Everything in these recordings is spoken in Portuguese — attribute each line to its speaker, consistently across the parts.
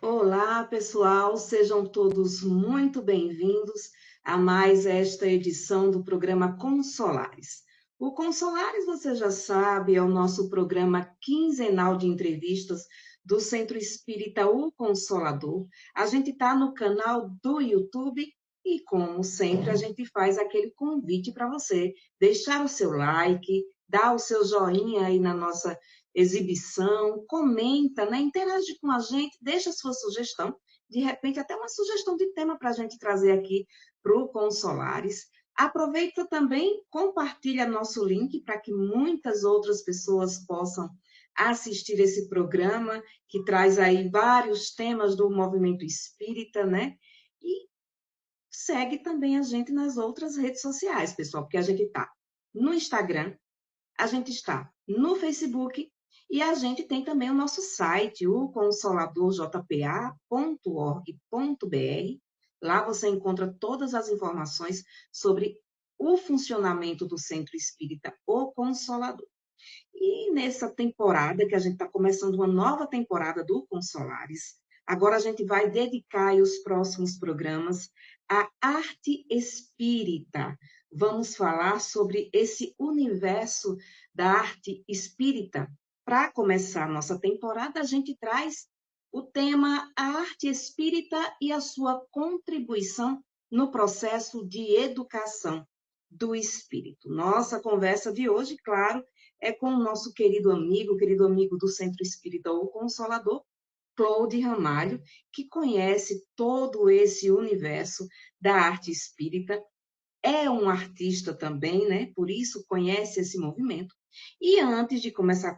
Speaker 1: Olá, pessoal, sejam todos muito bem-vindos a mais esta edição do programa Consolares. O Consolares, você já sabe, é o nosso programa quinzenal de entrevistas do Centro Espírita O Consolador. A gente está no canal do YouTube e, como sempre, a gente faz aquele convite para você deixar o seu like, dar o seu joinha aí na nossa exibição, comenta, né? Interage com a gente, deixa sua sugestão, de repente até uma sugestão de tema para a gente trazer aqui para o Consolares. Aproveita também, compartilha nosso link para que muitas outras pessoas possam assistir esse programa, que traz aí vários temas do movimento espírita, né? E segue também a gente nas outras redes sociais, pessoal, porque a gente está no Instagram, a gente está no Facebook e a gente tem também o nosso site, o consoladorjpa.org.br. Lá você encontra todas as informações sobre o funcionamento do Centro Espírita O Consolador. E nessa temporada, que a gente está começando uma nova temporada do Consolares, agora a gente vai dedicar os próximos programas à arte espírita. Vamos falar sobre esse universo da arte espírita. Para começar a nossa temporada, a gente traz o tema a arte espírita e a sua contribuição no processo de educação do espírito. Nossa conversa de hoje, claro, é com o nosso querido amigo do Centro Espírita O Consolador, Claude Ramalho, que conhece todo esse universo da arte espírita, é um artista também, né? Por isso conhece esse movimento. E antes de começar a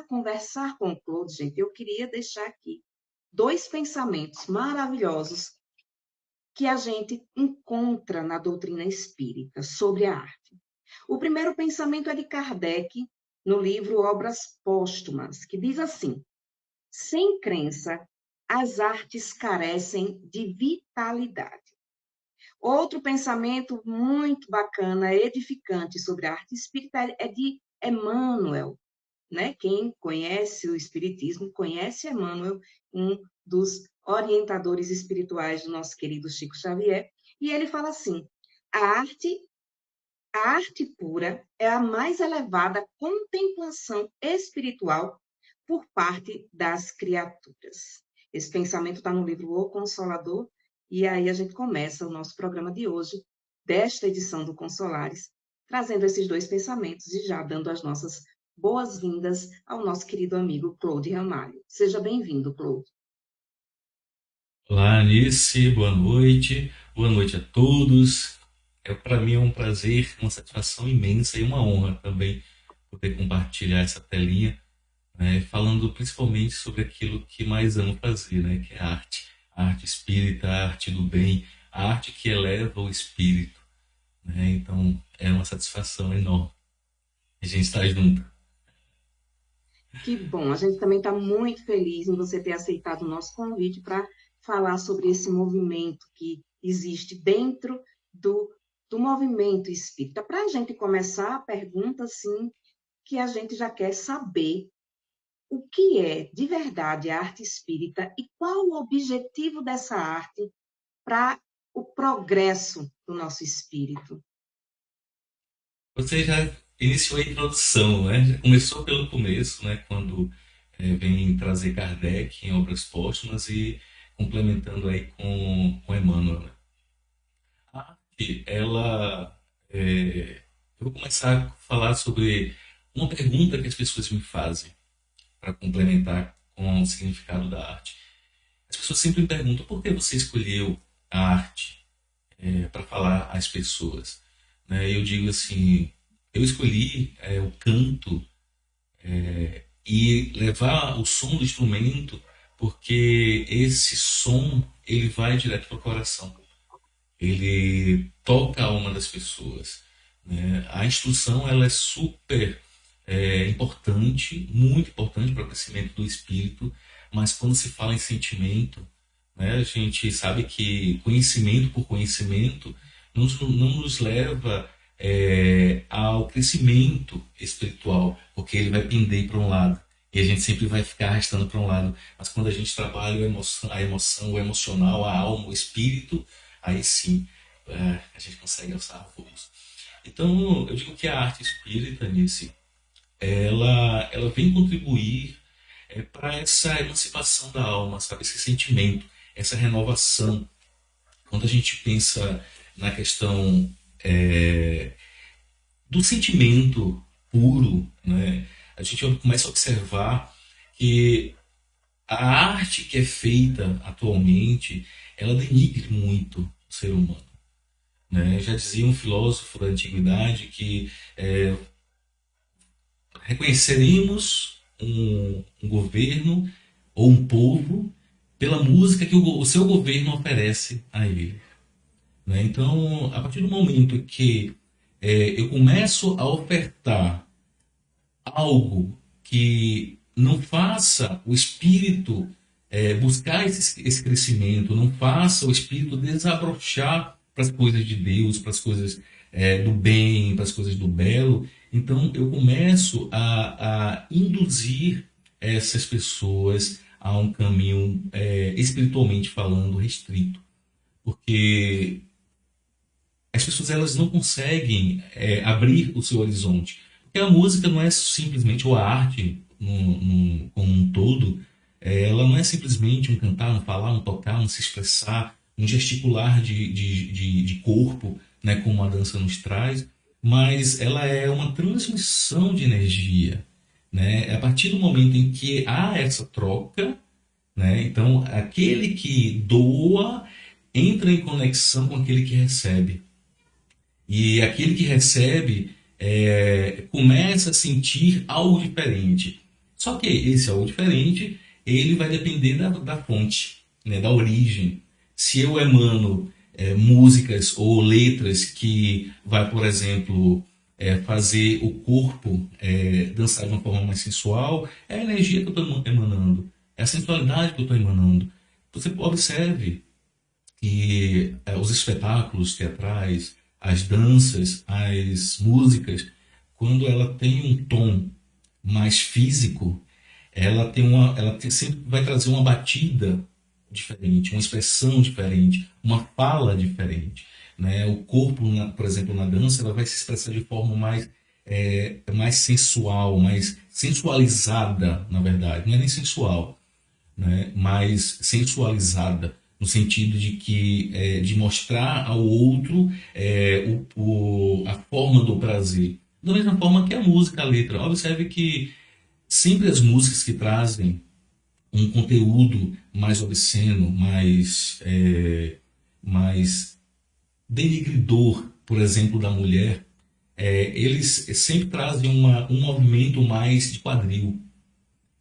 Speaker 1: conversar com o Claude, gente, eu queria deixar aqui dois pensamentos maravilhosos que a gente encontra na doutrina espírita sobre a arte. O primeiro pensamento é de Kardec, no livro Obras Póstumas, que diz assim: sem crença, as artes carecem de vitalidade. Outro pensamento muito bacana, edificante sobre a arte espírita é de Emmanuel, né? Quem conhece o espiritismo conhece Emmanuel, um dos orientadores espirituais do nosso querido Chico Xavier, e ele fala assim: a arte pura é a mais elevada contemplação espiritual por parte das criaturas. Esse pensamento está no livro O Consolador, e aí a gente começa o nosso programa de hoje, desta edição do Consolares, trazendo esses dois pensamentos e já dando as nossas boas-vindas ao nosso querido amigo Claude Ramalho. Seja bem-vindo, Claude.
Speaker 2: Olá, Anice, boa noite a todos. Para mim é um prazer, uma satisfação imensa e uma honra também poder compartilhar essa telinha, né, falando principalmente sobre aquilo que mais amo fazer, né, que é a arte espírita, a arte do bem, a arte que eleva o espírito, né, então é uma satisfação enorme a gente estar junto.
Speaker 1: Que bom, a gente também está muito feliz em você ter aceitado o nosso convite para falar sobre esse movimento que existe dentro do movimento espírita. Para a gente começar, a pergunta, assim, que a gente já quer saber o que é de verdade a arte espírita e qual o objetivo dessa arte para o progresso do nosso espírito.
Speaker 2: Você já iniciou a introdução, né? Já começou pelo começo, né? Quando vem trazer Kardec em obras póstumas e complementando aí com Emmanuel, né? A arte, eu vou começar a falar sobre uma pergunta que as pessoas me fazem para complementar com o significado da arte. As pessoas sempre me perguntam por que você escolheu a arte para falar às pessoas, né? Eu digo assim, eu escolhi o canto e levar o som do instrumento porque esse som ele vai direto para o coração, ele toca a alma das pessoas, né? A instrução ela é super importante, muito importante para o crescimento do espírito, mas quando se fala em sentimento, né, a gente sabe que conhecimento por conhecimento não nos leva ao crescimento espiritual, porque ele vai pender para um lado. E a gente sempre vai ficar arrastando para um lado. Mas quando a gente trabalha a emoção, o emocional, a alma, o espírito, aí sim a gente consegue alçar voos. Então, eu digo que a arte espírita, nisso, ela vem contribuir para essa emancipação da alma, sabe? Esse sentimento, essa renovação. Quando a gente pensa na questão do sentimento puro, né? A gente começa a observar que a arte que é feita atualmente, ela denigre muito o ser humano. Né? Já dizia um filósofo da antiguidade que reconheceremos um governo ou um povo pela música que o seu governo oferece a ele. Né? Então, a partir do momento que eu começo a ofertar algo que não faça o espírito buscar esse crescimento, não faça o espírito desabrochar para as coisas de Deus, para as coisas do bem, para as coisas do belo, então eu começo a induzir essas pessoas a um caminho espiritualmente falando restrito, porque as pessoas elas não conseguem abrir o seu horizonte. Porque a música não é simplesmente, ou a arte como um todo, ela não é simplesmente um cantar, um falar, um tocar, um se expressar, um gesticular de corpo, né, como a dança nos traz, mas ela é uma transmissão de energia. Né? A partir do momento em que há essa troca, né, então aquele que doa entra em conexão com aquele que recebe. E aquele que recebe começa a sentir algo diferente. Só que esse algo diferente, ele vai depender da fonte, né, da origem. Se eu emano músicas ou letras que vai, por exemplo, fazer o corpo dançar de uma forma mais sensual, é a energia que eu estou emanando, é a sensualidade que eu estou emanando. Você observe que os espetáculos teatrais, as danças, as músicas, quando ela tem um tom mais físico, sempre vai trazer uma batida diferente, uma expressão diferente, uma fala diferente. Né? O corpo, por exemplo, na dança, ela vai se expressar de forma mais sensual, mais sensualizada, na verdade. Não é nem sensual, né, mais sensualizada, no sentido de que de mostrar ao outro a forma do prazer. Da mesma forma que a música, a letra. Observe que sempre as músicas que trazem um conteúdo mais obsceno, mais denigridor, por exemplo, da mulher, eles sempre trazem um movimento mais de quadril,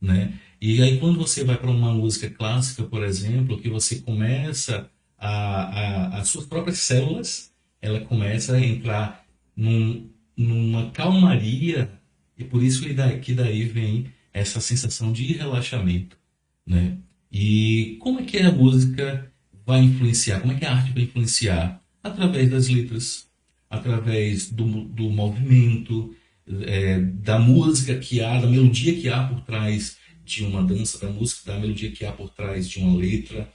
Speaker 2: né? E aí quando você vai para uma música clássica, por exemplo, que você começa as suas próprias células, ela começa a entrar numa calmaria e por isso que daí vem essa sensação de relaxamento, né? E como é que a música vai influenciar? Como é que a arte vai influenciar? Através das letras, através do movimento, da música que há, da melodia que há por trás de uma dança, da música, da melodia que há por trás de uma letra,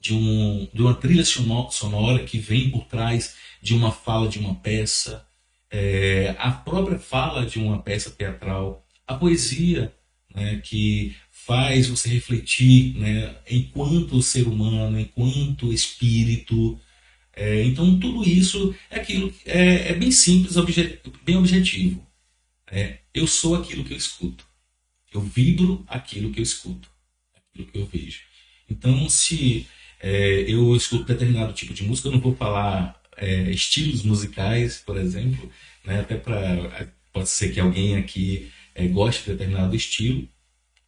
Speaker 2: de uma trilha sonora que vem por trás de uma fala de uma peça, a própria fala de uma peça teatral, a poesia, né, que faz você refletir, né, enquanto ser humano, enquanto espírito. Então tudo isso é aquilo é bem simples, bem objetivo. Eu sou aquilo que eu escuto. Eu vibro aquilo que eu escuto, aquilo que eu vejo. Então, se eu escuto determinado tipo de música, eu não vou falar estilos musicais, por exemplo, né? Até para pode ser que alguém aqui goste de determinado estilo,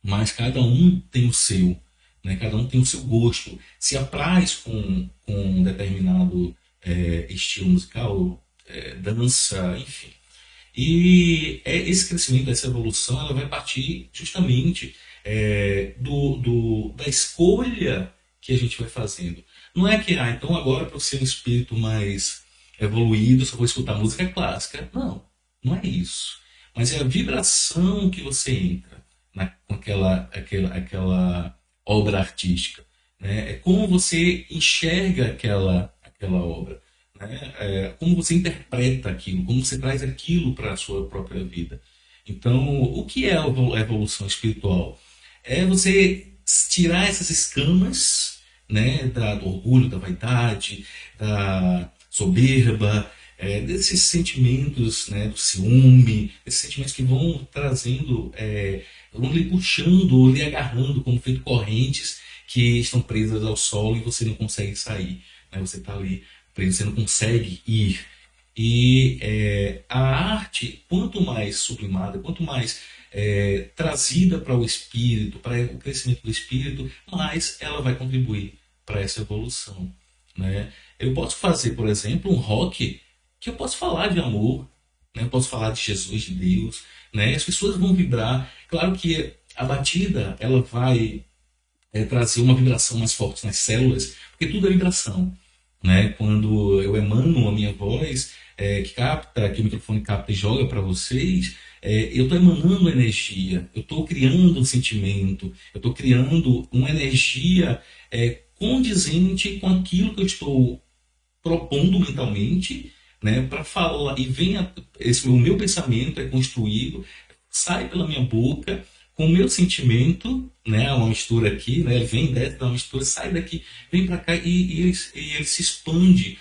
Speaker 2: mas cada um tem o seu, né? Cada um tem o seu gosto. Se apraz com um determinado estilo musical, dança, enfim. E esse crescimento, essa evolução, ela vai partir justamente da escolha que a gente vai fazendo. Não é que, então agora para eu ser um espírito mais evoluído, só vou escutar música clássica. Não, não é isso. Mas é a vibração que você entra com aquela obra artística. Né? É como você enxerga aquela obra. Né? Como você interpreta aquilo, como você traz aquilo para a sua própria vida. Então, o que é a evolução espiritual? É você tirar essas escamas, né, do orgulho, da vaidade, da soberba, desses sentimentos, né, do ciúme, esses sentimentos que vão trazendo, vão lhe puxando, lhe agarrando como feito correntes que estão presas ao solo e você não consegue sair. Né? Você está ali preso, você não consegue ir. E a arte, quanto mais sublimada, quanto mais trazida para o espírito, para o crescimento do espírito, mais ela vai contribuir para essa evolução. Né? Eu posso fazer, por exemplo, um rock que eu posso falar de amor, né? Eu posso falar de Jesus, de Deus, né? As pessoas vão vibrar. Claro que a batida ela vai trazer uma vibração mais forte nas células, porque tudo é vibração. Né? Quando eu emano a minha voz, que o microfone capta e joga para vocês, eu estou emanando energia, eu estou criando um sentimento, eu estou criando uma energia condizente com aquilo que eu estou propondo mentalmente, né, para falar, e o meu pensamento é construído, sai pela minha boca com o meu sentimento, né, uma mistura aqui, né, ele vem dentro da mistura, sai daqui, vem para cá e ele se expande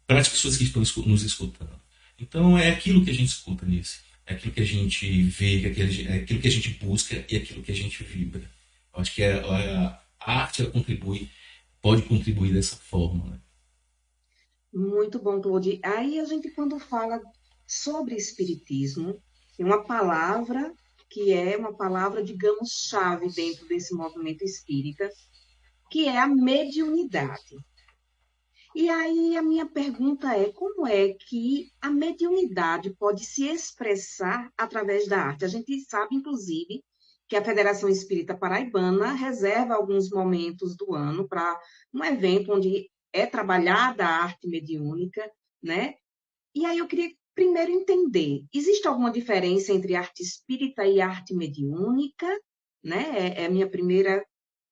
Speaker 2: para as pessoas que estão nos escutando. Então é aquilo que a gente escuta nisso, é aquilo que a gente vê, é aquilo que a gente busca e é aquilo que a gente vibra. Eu acho que a arte ela pode contribuir dessa forma. Né?
Speaker 1: Muito bom, Claude. Aí a gente, quando fala sobre espiritismo, tem uma palavra que é uma palavra, digamos, chave dentro desse movimento espírita, que é a mediunidade. E aí a minha pergunta é, como é que a mediunidade pode se expressar através da arte? A gente sabe, inclusive, que a Federação Espírita Paraibana reserva alguns momentos do ano para um evento onde é trabalhada a arte mediúnica, né? E aí eu queria primeiro entender, existe alguma diferença entre arte espírita e arte mediúnica? Né? É a minha primeira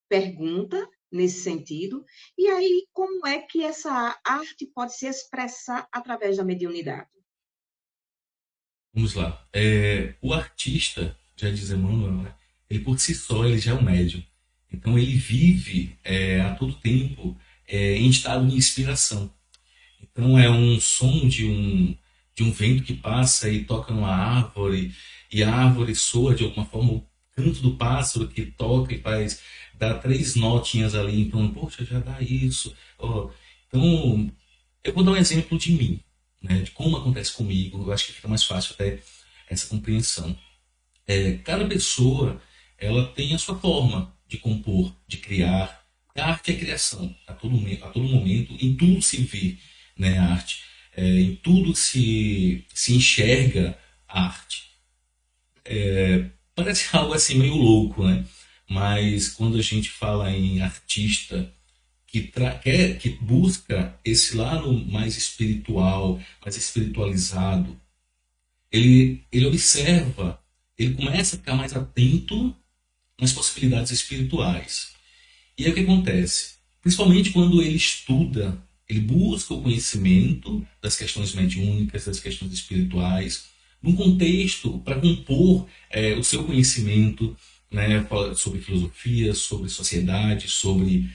Speaker 1: pergunta nesse sentido. E aí, como é que essa arte pode se expressar através da mediunidade?
Speaker 2: Vamos lá. O artista, já diz Emmanuel, né? Ele por si só ele já é um médium. Então ele vive a todo tempo em estado de inspiração. Então é um som de um vento que passa e toca numa árvore, e a árvore soa de alguma forma o canto do pássaro que toca e faz, dá três notinhas ali, então, poxa, já dá isso. Ó. Então, eu vou dar um exemplo de mim, né, de como acontece comigo, eu acho que fica mais fácil até essa compreensão. Cada pessoa ela tem a sua forma de compor, de criar. A arte é criação, a todo momento, em tudo se vê, né, a arte. Em tudo se enxerga a arte. Parece algo assim meio louco, né? Mas quando a gente fala em artista que busca esse lado mais espiritual, mais espiritualizado, ele observa, ele começa a ficar mais atento nas possibilidades espirituais. E aí o que acontece? Principalmente quando ele estuda, ele busca o conhecimento das questões mediúnicas, das questões espirituais, num contexto para compor o seu conhecimento, né, sobre filosofia, sobre sociedade, sobre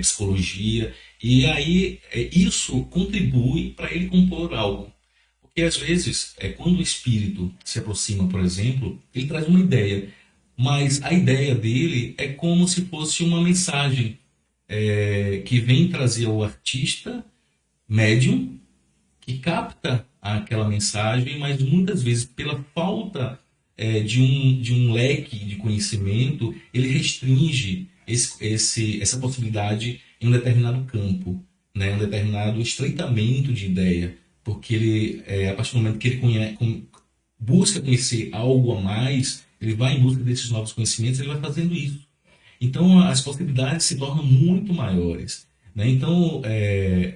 Speaker 2: psicologia. E aí isso contribui para ele compor algo. Porque às vezes, quando o espírito se aproxima, por exemplo, ele traz uma ideia, mas a ideia dele é como se fosse uma mensagem que vem trazer ao artista médium que capta aquela mensagem, mas muitas vezes pela falta de um leque de conhecimento, ele restringe essa possibilidade em um determinado campo, né? Um determinado estreitamento de ideia, porque a partir do momento que ele busca conhecer algo a mais, ele vai em busca desses novos conhecimentos, ele vai fazendo isso. Então as possibilidades se tornam muito maiores. né? Então,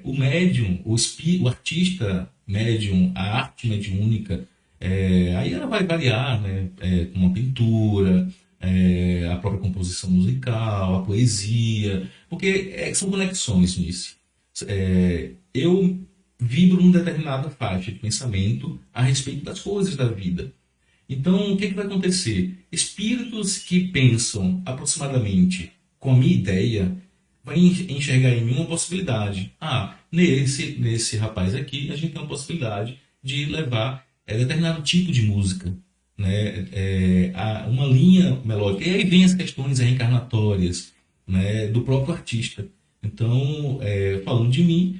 Speaker 2: o médium, o artista médium, a arte mediúnica, aí ela vai variar, né? Como a pintura, a própria composição musical, a poesia, porque são conexões nisso. Eu vibro numa determinada faixa de pensamento a respeito das coisas da vida. Então, o que vai acontecer? Espíritos que pensam aproximadamente com a minha ideia vai enxergar em mim uma possibilidade. Ah, nesse rapaz aqui, a gente tem uma possibilidade de levar determinado tipo de música, né? Uma linha melódica. E aí vem as questões reencarnatórias, né, do próprio artista. Então, falando de mim,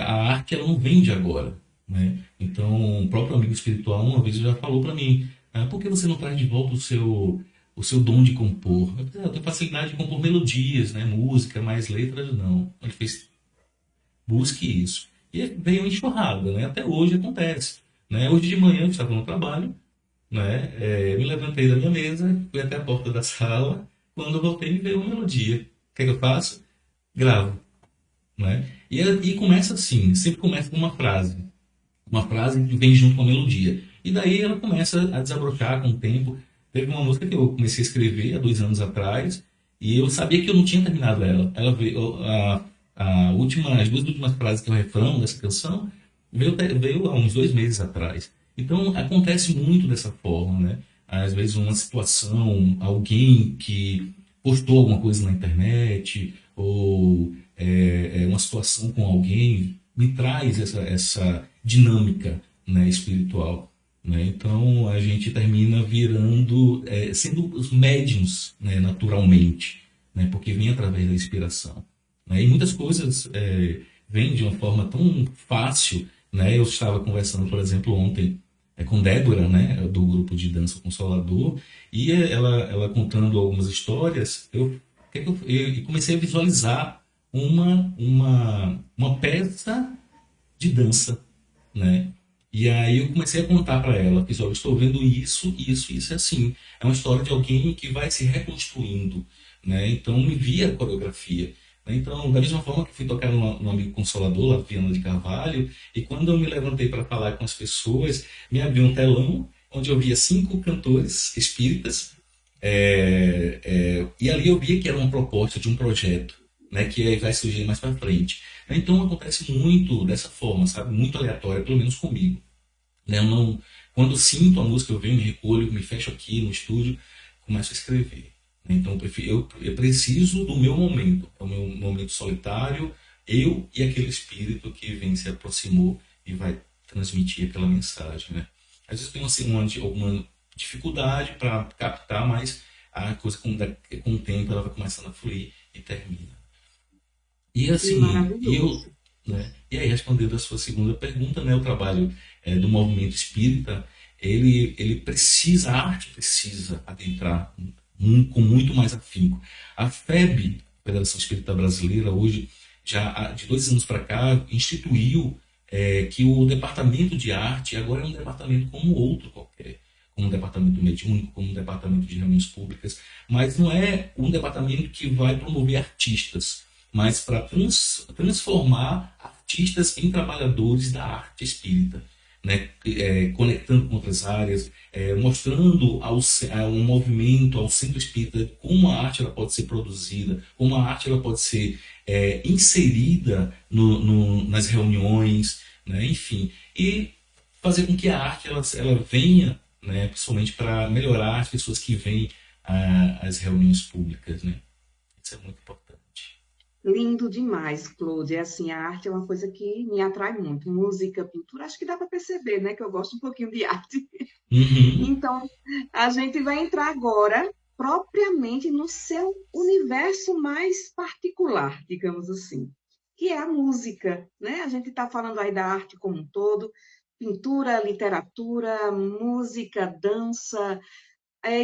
Speaker 2: a arte ela não vem de agora, né? Então, o próprio amigo espiritual uma vez já falou para mim, por que você não traz de volta o seu dom de compor? Eu tenho facilidade de compor melodias, né? Música, mais letras, não. Ele fez, busque isso. E veio uma enxurrada, né? Até hoje acontece. Né? Hoje de manhã eu estava no trabalho, né? Me levantei da minha mesa, fui até a porta da sala, quando eu voltei me veio uma melodia. O que é que eu faço? Gravo. Né? E começa assim, sempre começa com uma frase que vem junto com a melodia. E daí ela começa a desabrochar com o tempo. Teve uma música que eu comecei a escrever há 2 anos atrás e eu sabia que eu não tinha terminado ela. Ela veio, as duas últimas frases que é o refrão dessa canção veio há uns 2 meses atrás. Então acontece muito dessa forma, né? Às vezes uma situação, alguém que postou alguma coisa na internet ou uma situação com alguém me traz essa dinâmica, né, espiritual. Né? Então a gente termina virando, sendo os médiums, né, naturalmente, né, porque vem através da inspiração. Né? E muitas coisas vêm de uma forma tão fácil. Né? Eu estava conversando, por exemplo, ontem com Débora, né, do grupo de dança Consolador, e ela contando algumas histórias, eu comecei a visualizar uma peça de dança, né? E aí eu comecei a contar para ela, fiz, olha, eu estou vendo isso, isso, isso, é assim. É uma história de alguém que vai se reconstruindo, né? Então me via a coreografia. Né? Então, da mesma forma que fui tocar no Amigo Consolador, lá Viana de Carvalho, e quando eu me levantei para falar com as pessoas, me abriu um telão onde eu via 5 cantores espíritas, e ali eu via que era uma proposta de um projeto, né, que vai surgir mais para frente. Então acontece muito dessa forma, sabe? Muito aleatória, pelo menos comigo. Né? Eu não, quando sinto a música, eu venho, me recolho, me fecho aqui no estúdio, começo a escrever. Né? Então eu preciso do meu momento, é o meu momento solitário, eu e aquele espírito que vem, se aproximou e vai transmitir aquela mensagem. Né? Às vezes tem assim, alguma dificuldade para captar, mas a coisa com o tempo ela vai começando a fluir e termina. E
Speaker 1: Que
Speaker 2: assim,
Speaker 1: maravilhoso.
Speaker 2: né, e aí respondendo a sua segunda pergunta, né, o trabalho do movimento espírita, ele precisa, a arte precisa adentrar com muito mais afinco. A FEB, Federação Espírita Brasileira, hoje, já de 2 anos para cá, instituiu que o departamento de arte agora é um departamento como outro qualquer, como um departamento mediúnico, como um departamento de reuniões públicas, mas não é um departamento que vai promover artistas, mas para transformar artistas em trabalhadores da arte espírita, né? Conectando com outras áreas, mostrando ao movimento, ao centro espírita, como a arte ela pode ser produzida, como a arte ela pode ser inserida nas reuniões, né? Enfim, e fazer com que a arte ela venha, né? Principalmente para melhorar as pessoas que vêm às reuniões públicas, né? Isso é muito importante.
Speaker 1: Lindo demais, Claude. Assim, a arte é uma coisa que me atrai muito. Música, pintura, acho que dá para perceber, né? Que eu gosto um pouquinho de arte.
Speaker 2: Uhum.
Speaker 1: Então, a gente vai entrar agora propriamente no seu universo mais particular, digamos assim, que é a música, né? A gente está falando aí da arte como um todo, pintura, literatura, música, dança, é,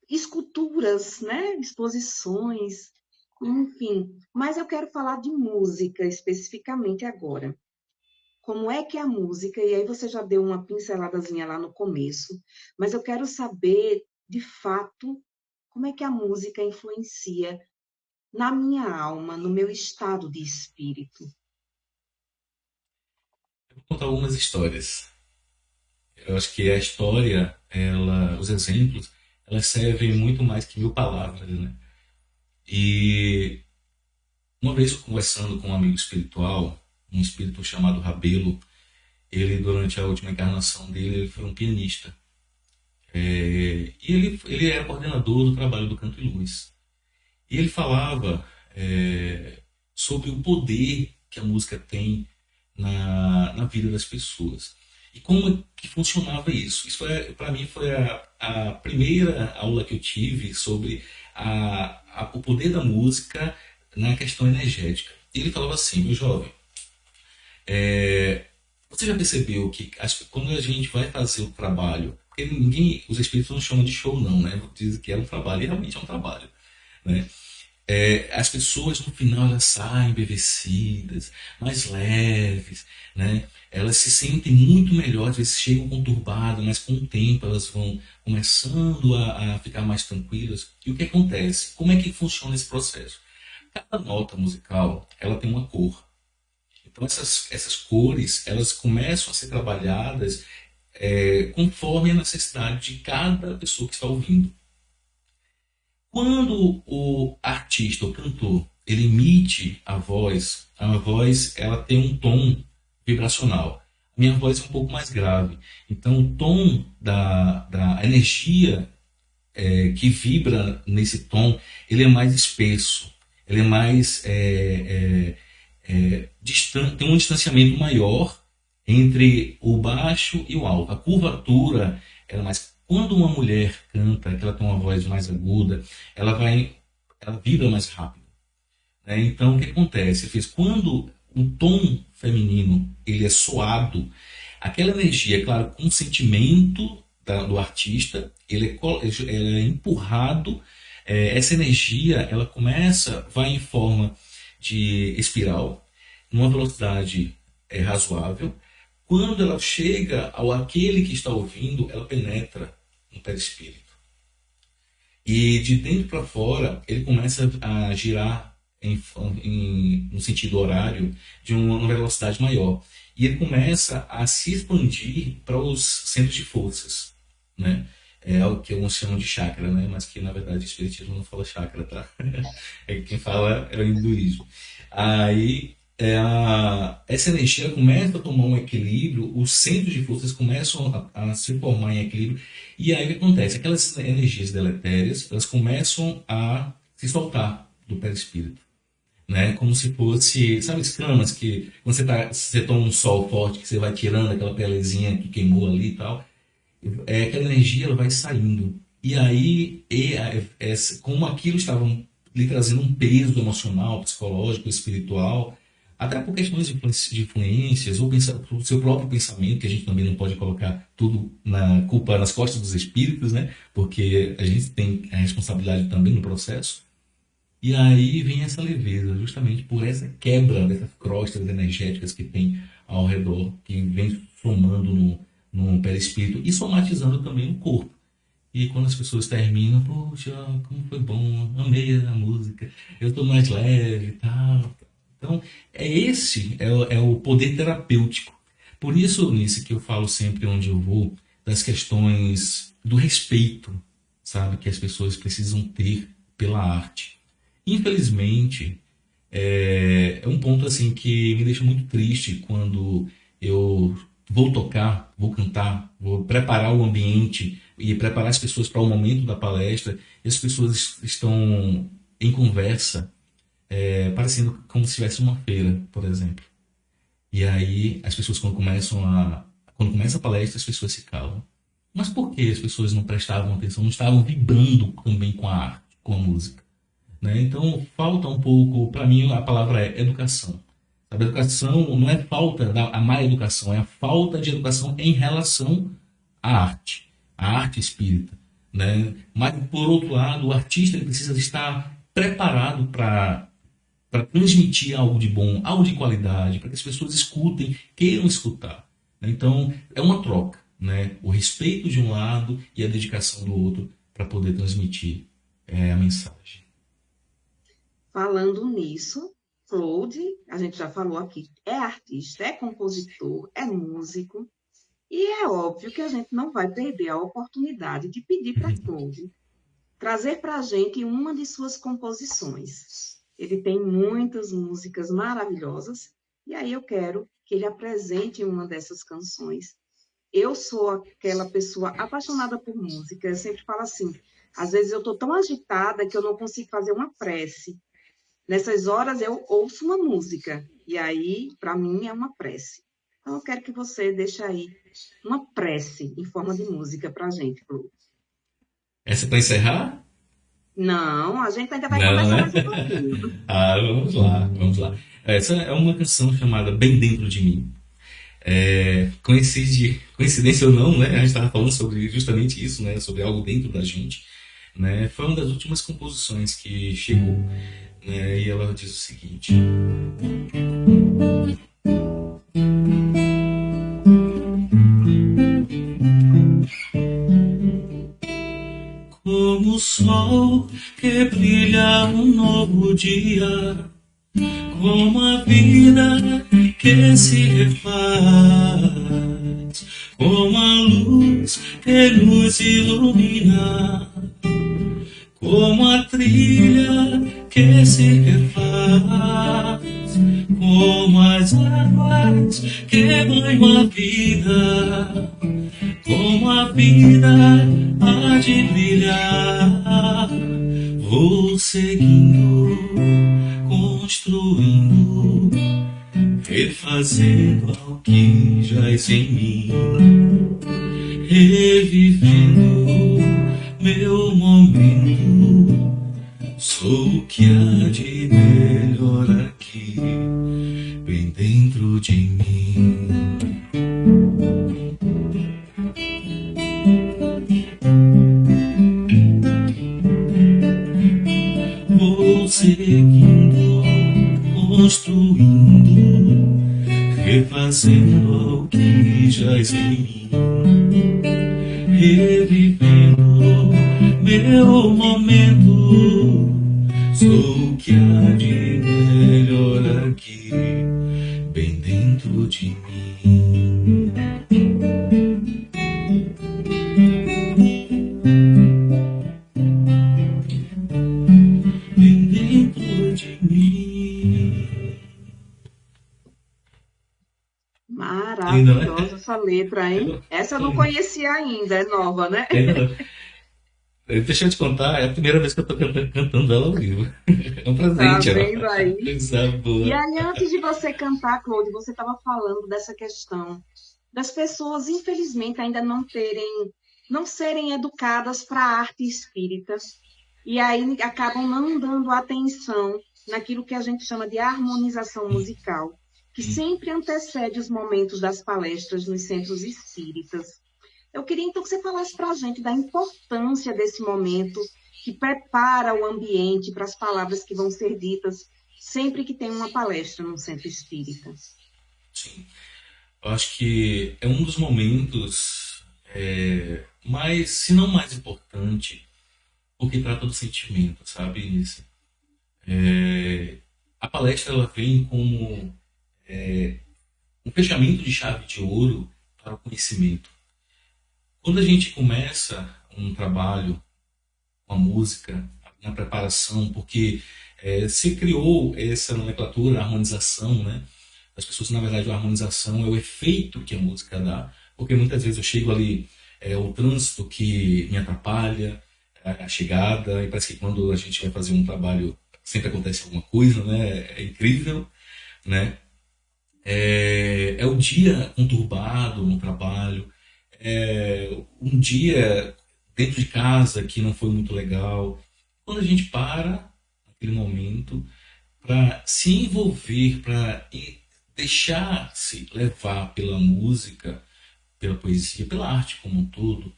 Speaker 1: esculturas, né? Exposições, enfim. Mas eu quero falar de música especificamente agora. Como é que é a música, e aí você já deu uma pinceladazinha lá no começo, mas eu quero saber, de fato, como é que a música influencia na minha alma, no meu estado de espírito.
Speaker 2: Vou contar algumas histórias. Eu acho que a história, os exemplos, elas servem muito mais que mil palavras, né? E uma vez eu conversando com um amigo espiritual, um espírito chamado Rabelo, ele durante a última encarnação dele, ele foi um pianista. E ele era coordenador do trabalho do Canto e Luz. E ele falava sobre o poder que a música tem na vida das pessoas. E como é que funcionava isso? Isso para mim foi a primeira aula que eu tive sobre o poder da música na questão energética. Ele falava assim, meu jovem, você já percebeu que quando a gente vai fazer o trabalho, porque ninguém, os espíritos não chamam de show não, né? Dizem que é um trabalho, e realmente é um trabalho, né? As pessoas no final elas saem embevecidas, mais leves, né? Elas se sentem muito melhor, às vezes chegam conturbadas, mas com o tempo elas vão começando a ficar mais tranquilas. E o que acontece? Como é que funciona esse processo? Cada nota musical ela tem uma cor. Então essas cores elas começam a ser trabalhadas conforme a necessidade de cada pessoa que está ouvindo. Quando o artista, o cantor, ele emite a voz ela tem um tom vibracional. Minha voz é um pouco mais grave. Então, o tom da energia que vibra nesse tom, ele é mais espesso, ele é mais distante, tem um distanciamento maior entre o baixo e o alto. A curvatura ela é mais. Quando uma mulher canta, que ela tem uma voz mais aguda, ela vibra mais rápido. Né? Então, o que acontece? Quando um tom feminino ele é soado, aquela energia, é claro, com o sentimento do artista, ele é empurrado, essa energia ela vai em forma de espiral, numa velocidade razoável. Quando ela chega ao aquele que está ouvindo, ela penetra no perispírito. E de dentro para fora, ele começa a girar no sentido horário de uma velocidade maior. E ele começa a se expandir para os centros de forças, né? É o que alguns chamam de chakra, né? Mas que na verdade o espiritismo não fala chakra, tá? Quem fala é o hinduísmo. Aí essa energia começa a tomar um equilíbrio, os centros de forças começam a se formar em equilíbrio, e aí o que acontece? Aquelas energias deletérias, elas começam a se soltar do perispírito, né? Como se fosse, sabe, escamas que quando você toma um sol forte, que você vai tirando aquela pelezinha que queimou ali e tal, aquela energia ela vai saindo. E aí, como aquilo estava lhe trazendo um peso emocional, psicológico, espiritual, até por questões de influências, ou o seu próprio pensamento, que a gente também não pode colocar tudo na culpa nas costas dos espíritos, né? Porque a gente tem a responsabilidade também no processo. E aí vem essa leveza, justamente por essa quebra dessas crostas energéticas que tem ao redor, que vem somando no perispírito e somatizando também no corpo. E quando as pessoas terminam, poxa, como foi bom, amei a música, eu estou mais leve e tal. Então, é o poder terapêutico. Por isso, Nisso, que eu falo sempre onde eu vou, das questões do respeito, sabe, que as pessoas precisam ter pela arte. Infelizmente, é um ponto assim que me deixa muito triste quando eu vou tocar, vou cantar, vou preparar o ambiente e preparar as pessoas para o momento da palestra, e as pessoas estão em conversa, parecendo como se estivesse uma feira, por exemplo. E aí as pessoas quando começa a palestra, as pessoas se calam. Mas por que as pessoas não prestavam atenção, não estavam vibrando também com a arte, com a música? Né? Então, falta um pouco, para mim, a palavra é educação. Sabe, educação não é falta a má educação, é a falta de educação em relação à arte espírita. Né? Mas, por outro lado, o artista ele precisa estar preparado para transmitir algo de bom, algo de qualidade, para que as pessoas escutem, queiram escutar. Né? Então, é uma troca. Né? O respeito de um lado e a dedicação do outro para poder transmitir a mensagem.
Speaker 1: Falando nisso, Claude, a gente já falou aqui, é artista, é compositor, é músico, e é óbvio que a gente não vai perder a oportunidade de pedir para Claude trazer para a gente uma de suas composições. Ele tem muitas músicas maravilhosas, e aí eu quero que ele apresente uma dessas canções. Eu sou aquela pessoa apaixonada por música, eu sempre falo assim, às vezes eu estou tão agitada que eu não consigo fazer uma prece. Nessas horas eu ouço uma música, e aí, para mim, é uma prece. Então, eu quero que você deixe aí uma prece em forma de música para a gente, Lu.
Speaker 2: Essa é para encerrar?
Speaker 1: Não, a gente ainda vai
Speaker 2: Não,
Speaker 1: conversar
Speaker 2: né?
Speaker 1: mais um pouquinho.
Speaker 2: Vamos lá, vamos lá. Essa é uma canção chamada Bem Dentro de Mim. Coincidência ou não, né? A gente estava falando sobre justamente isso, né? Sobre algo dentro da gente, né? Foi uma das últimas composições que chegou, né? E ela diz o seguinte: como o sol que brilha um novo dia, como a vida que se refaz, como a luz que nos ilumina, como a trilha que se refaz, como as águas que banham a vida, como a vida há de brilhar. Vou seguindo, construindo, refazendo ao que jaz em mim, revivendo meu momento. Sou o que há de melhor aqui, bem dentro de mim. Vou seguindo, construindo, refazendo ao que jaz em mim, revivendo meu momento. Sou o que há de melhor aqui, bem dentro de mim. Bem dentro de mim. Ainda, né?
Speaker 1: Maravilhosa essa letra, hein? Essa eu não conhecia ainda, é nova, né?
Speaker 2: Ainda, deixa eu te contar, é a primeira vez que eu estou cantando ela ao vivo. É um
Speaker 1: Tá
Speaker 2: presente, ó.
Speaker 1: vendo aí?
Speaker 2: Coisa
Speaker 1: E
Speaker 2: boa.
Speaker 1: aí, antes de você cantar, Claude, você estava falando dessa questão das pessoas, infelizmente, ainda não serem educadas para a arte espírita, e aí acabam não dando atenção naquilo que a gente chama de harmonização musical, que sempre antecede os momentos das palestras nos centros espíritas. Eu queria então que você falasse para a gente da importância desse momento que prepara o ambiente para as palavras que vão ser ditas sempre que tem uma palestra no centro espírita.
Speaker 2: Sim. Eu acho que é um dos momentos mais, se não mais importante, porque trata do sentimento, sabe, Início? A palestra ela vem como um fechamento de chave de ouro para o conhecimento. Quando a gente começa um trabalho com a música, na preparação, porque se criou essa nomenclatura, a harmonização, né? As pessoas, na verdade, a harmonização é o efeito que a música dá, porque muitas vezes eu chego ali, o trânsito que me atrapalha, a chegada, e parece que quando a gente vai fazer um trabalho sempre acontece alguma coisa, né? É incrível, né? É o dia conturbado no trabalho, um dia dentro de casa que não foi muito legal. Quando a gente para naquele momento para se envolver, para deixar-se levar pela música, pela poesia, pela arte como um todo,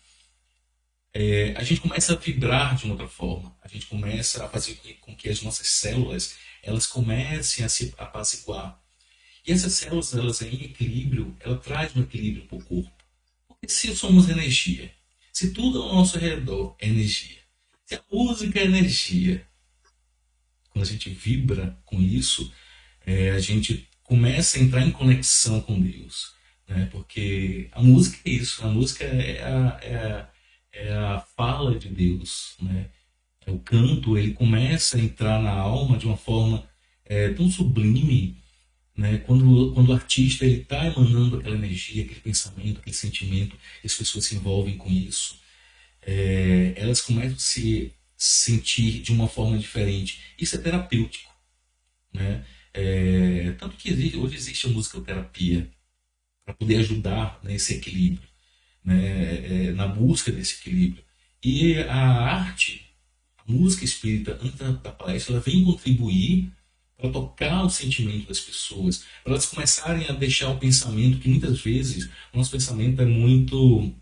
Speaker 2: a gente começa a vibrar de uma outra forma. A gente começa a fazer com que as nossas células elas comecem a se apaziguar. E essas células, elas em equilíbrio, ela traz um equilíbrio para o corpo. Porque se somos energia, se tudo ao nosso redor é energia, se a música é energia, quando a gente vibra com isso, a gente começa a entrar em conexão com Deus, né? Porque a música é isso, a música é a fala de Deus, né? O canto, ele começa a entrar na alma de uma forma tão sublime, né? Quando o artista ele está emanando aquela energia, aquele pensamento, aquele sentimento, e as pessoas se envolvem com isso, elas começam a se sentir de uma forma diferente. Isso é terapêutico, né? Tanto que hoje existe a musicoterapia para poder ajudar nesse equilíbrio, né? Na busca desse equilíbrio. E a arte, a música espírita, antes da palestra, ela vem contribuir para tocar o sentimento das pessoas, para elas começarem a deixar o pensamento, que muitas vezes o nosso pensamento é muito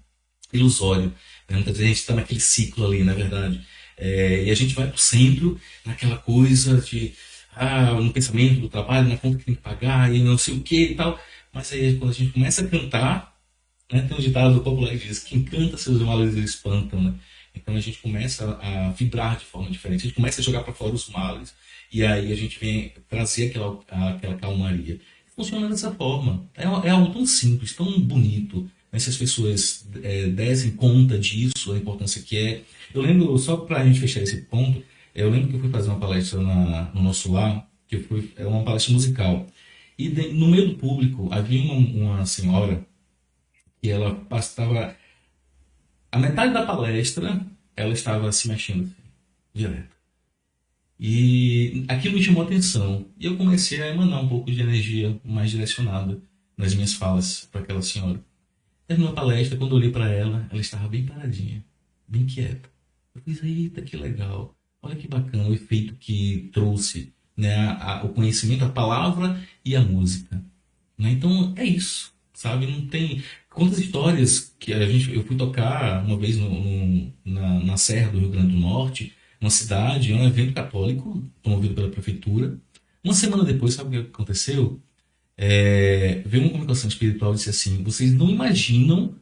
Speaker 2: ilusório, né? Muitas vezes a gente está naquele ciclo ali, na verdade. E a gente vai para o centro, naquela coisa de no pensamento do trabalho, na conta que tem que pagar, e não sei o que e tal. Mas aí quando a gente começa a cantar, né, tem um ditado popular que diz: quem canta seus males espantam, né? Então a gente começa a vibrar de forma diferente, a gente começa a jogar para fora os males, e aí a gente vem trazer aquela calmaria. Funciona dessa forma. É algo tão simples, tão bonito, né? Se as pessoas dessem conta disso, a importância que é. Eu lembro, só para a gente fechar esse ponto, eu lembro que eu fui fazer uma palestra no nosso lar, é uma palestra musical. E no meio do público havia uma senhora que ela estava. A metade da palestra ela estava se mexendo assim, direto. E aquilo me chamou a atenção. E eu comecei a emanar um pouco de energia mais direcionada nas minhas falas para aquela senhora. Terminou a palestra, quando eu olhei para ela, ela estava bem paradinha, bem quieta. Eu fiz: eita, que legal. Olha que bacana o efeito que trouxe, né, o conhecimento, a palavra e a música, né? Então é isso, sabe? Não tem. Quantas histórias que eu fui tocar uma vez na Serra do Rio Grande do Norte, uma cidade, um evento católico promovido pela prefeitura. Uma semana depois, sabe o que aconteceu? Veio uma comunicação espiritual e disse assim: vocês não imaginam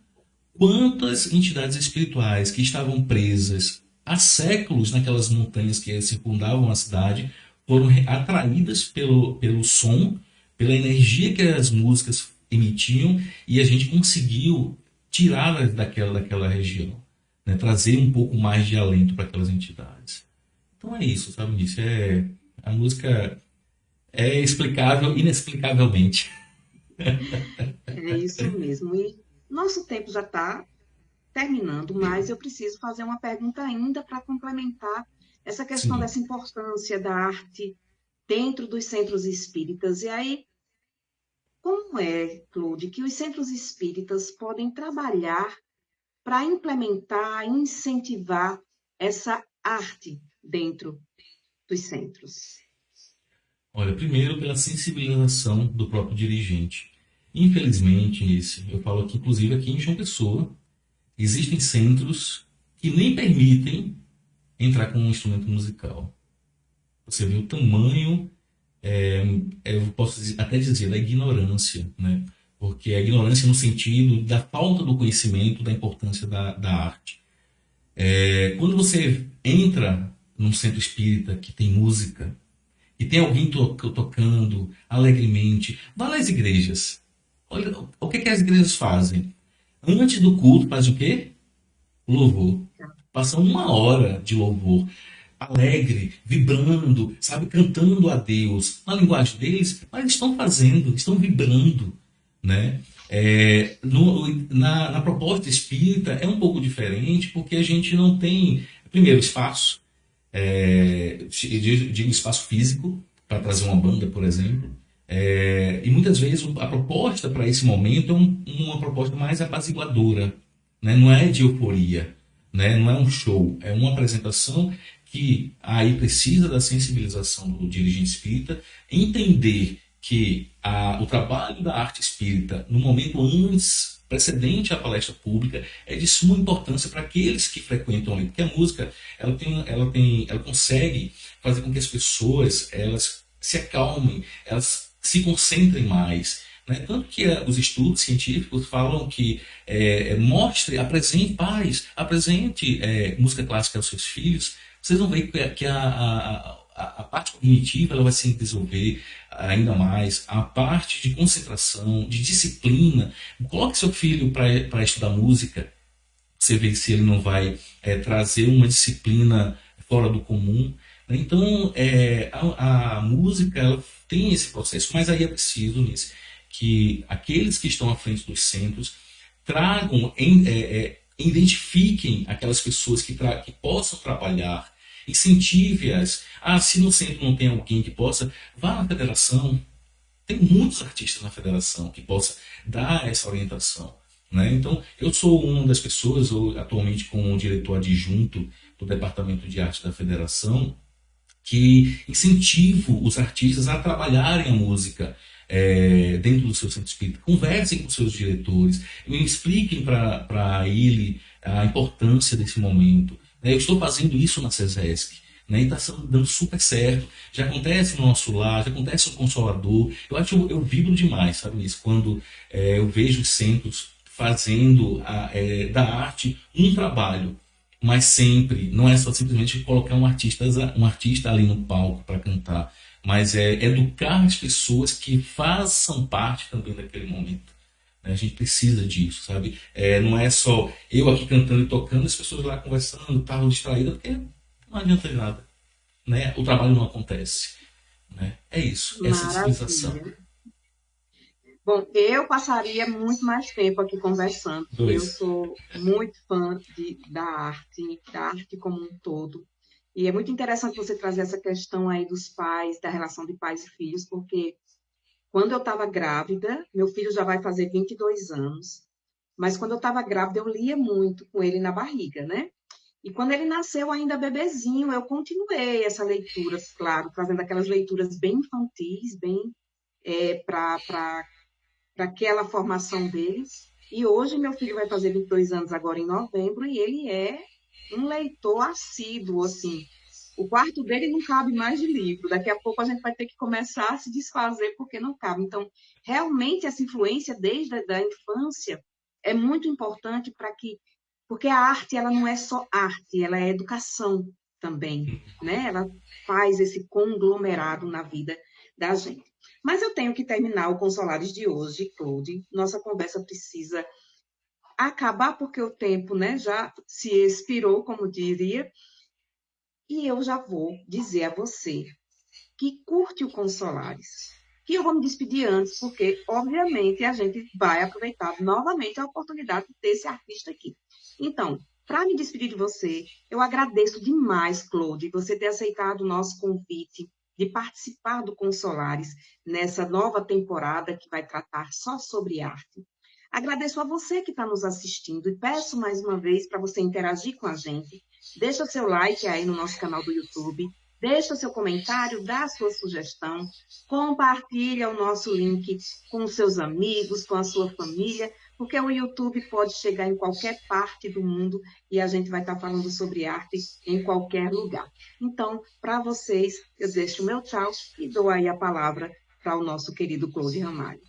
Speaker 2: quantas entidades espirituais que estavam presas há séculos naquelas montanhas que circundavam a cidade foram atraídas pelo som, pela energia que as músicas emitiam, e a gente conseguiu tirá-las daquela região, né? Trazer um pouco mais de alento para aquelas entidades. Então é isso, sabe disso? A música é explicável inexplicavelmente.
Speaker 1: É isso mesmo. E nosso tempo já está terminando, mas eu preciso fazer uma pergunta ainda para complementar essa questão
Speaker 2: Sim.
Speaker 1: dessa importância da arte dentro dos centros espíritas. E aí, como é, Claude, que os centros espíritas podem trabalhar para implementar, incentivar essa arte dentro dos centros?
Speaker 2: Olha, primeiro pela sensibilização do próprio dirigente. Infelizmente, eu falo aqui, inclusive aqui em João Pessoa, existem centros que nem permitem entrar com um instrumento musical. Você vê o tamanho, eu posso até dizer, da ignorância, né? Porque a ignorância no sentido da falta do conhecimento da importância da arte. Quando você entra num centro espírita que tem música, e tem alguém tocando alegremente, vá nas igrejas. Olha, o que as igrejas fazem? Antes do culto, fazem o quê? Louvor. Passam uma hora de louvor, alegre, vibrando, sabe, cantando a Deus. Na linguagem deles, mas estão fazendo, estão vibrando, né? Na proposta espírita é um pouco diferente, porque a gente não tem, primeiro, espaço, de espaço físico para trazer uma banda, por exemplo. E muitas vezes a proposta para esse momento é uma proposta mais apaziguadora, né? Não é de euforia, né? Não é um show, é uma apresentação que aí precisa da sensibilização do dirigente espírita, entender que o trabalho da arte espírita no momento antes, precedente à palestra pública, é de suma importância para aqueles que frequentam ali, porque a música ela consegue fazer com que as pessoas elas se acalmem, elas se concentrem mais, né? Tanto que os estudos científicos falam que mostre, apresente pais, apresente música clássica aos seus filhos, vocês vão ver que a parte cognitiva ela vai se desenvolver ainda mais, a parte de concentração, de disciplina. Coloque seu filho para estudar música, você vê se ele não vai trazer uma disciplina fora do comum. Né? Então, a música ela tem esse processo, mas aí é preciso nisso, que aqueles que estão à frente dos centros tragam, identifiquem aquelas pessoas que possam trabalhar, incentive-as. Se no centro não tem alguém que possa, vá na federação. Tem muitos artistas na federação que possa dar essa orientação. Né? Então, eu sou uma das pessoas, atualmente como diretor adjunto do Departamento de Arte da Federação, que incentivo os artistas a trabalharem a música dentro do seu centro espírita. Conversem com seus diretores, me expliquem para ele a importância desse momento. Eu estou fazendo isso na SESESC. Né, e está dando super certo. Já acontece no nosso lar, já acontece no Consolador. Eu vibro demais, sabe, nisso, quando eu vejo os centros fazendo da arte um trabalho, mas sempre, não é só simplesmente colocar um artista ali no palco para cantar, mas é educar as pessoas que façam parte também daquele momento. Né? A gente precisa disso, sabe? Não é só eu aqui cantando e tocando, as pessoas lá conversando, estavam distraídas, porque não adianta de nada. Né? O trabalho não acontece. Né? É isso, essa dispensação.
Speaker 1: Bom, eu passaria muito mais tempo aqui conversando. Eu sou muito fã da arte como um todo. E é muito interessante você trazer essa questão aí dos pais, da relação de pais e filhos, porque quando eu estava grávida, meu filho já vai fazer 22 anos, mas quando eu estava grávida, eu lia muito com ele na barriga, né? E quando ele nasceu ainda bebezinho, eu continuei essa leitura, claro, fazendo aquelas leituras bem infantis, bem para aquela formação deles. E hoje meu filho vai fazer 22 anos agora em novembro e ele é um leitor assíduo, assim. O quarto dele não cabe mais de livro. Daqui a pouco a gente vai ter que começar a se desfazer porque não cabe. Então, realmente essa influência desde a infância é muito importante porque a arte ela não é só arte, ela é educação também, né? Ela faz esse conglomerado na vida da gente. Mas eu tenho que terminar o Consolares de hoje, Claude. Nossa conversa precisa acabar porque o tempo, né, já se expirou, como diria. E eu já vou dizer a você que curte o Consolares. Que eu vou me despedir antes, porque, obviamente, a gente vai aproveitar novamente a oportunidade de ter esse artista aqui. Então, para me despedir de você, eu agradeço demais, Claude, você ter aceitado o nosso convite de participar do Consolares nessa nova temporada que vai tratar só sobre arte. Agradeço a você que está nos assistindo e peço mais uma vez para você interagir com a gente. Deixa seu like aí no nosso canal do YouTube, deixa seu comentário, dá a sua sugestão, compartilha o nosso link com seus amigos, com a sua família, porque o YouTube pode chegar em qualquer parte do mundo e a gente vai estar falando sobre arte em qualquer lugar. Então, para vocês, eu deixo o meu tchau e dou aí a palavra para o nosso querido Claude Ramalho.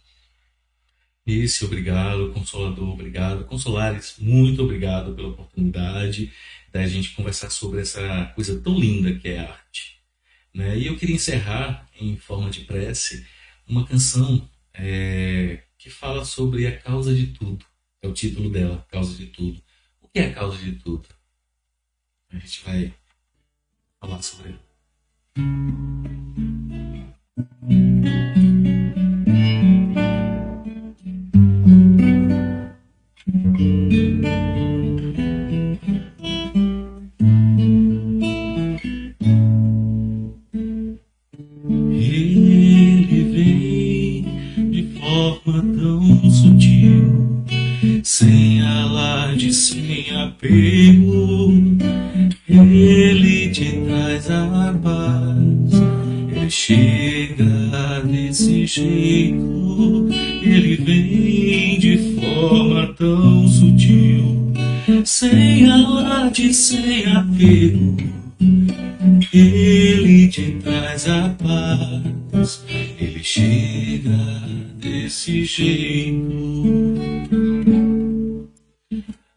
Speaker 2: Obrigado, Consolador, obrigado. Consolares, muito obrigado pela oportunidade da gente conversar sobre essa coisa tão linda que é a arte. Né? E eu queria encerrar, em forma de prece, uma canção que fala sobre a causa de tudo. É o título dela, Causa de Tudo. O que é a causa de tudo? A gente vai falar sobre ela. Ele vem de forma tão sutil, sem alarde, sem apego. Ele te traz a paz, ele chega desse jeito. Ele vem de forma tão sutil, sem alarde, sem apego. Ele te traz a paz, ele chega desse jeito.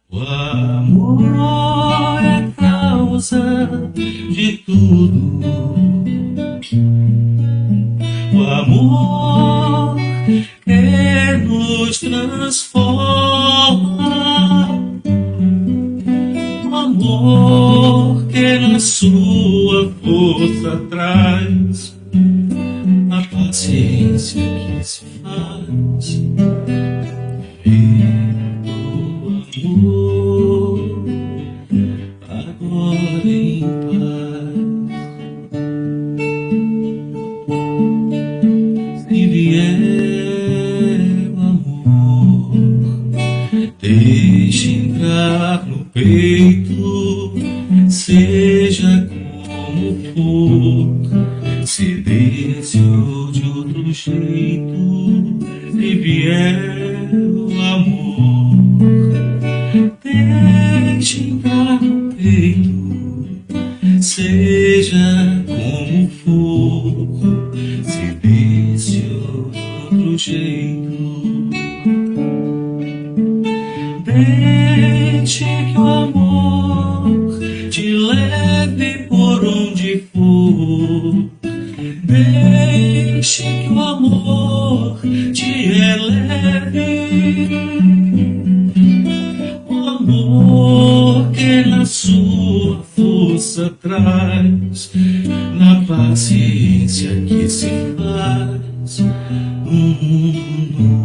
Speaker 2: O amor é causa de tudo. o amor que nos transforma, o amor que na sua força traz a paciência que se faz vendo o amor agora em paz. Se vier o amor, deixe entrar no peito, seja como for, se desse ou de outro jeito. Se vier o amor, deixe entrar no peito, seja como for, se desse ou de outro jeito. Deixe que o amor te leve por onde for. Deixe que o amor te eleve. O amor que na sua força traz, na paciência que se faz no mundo.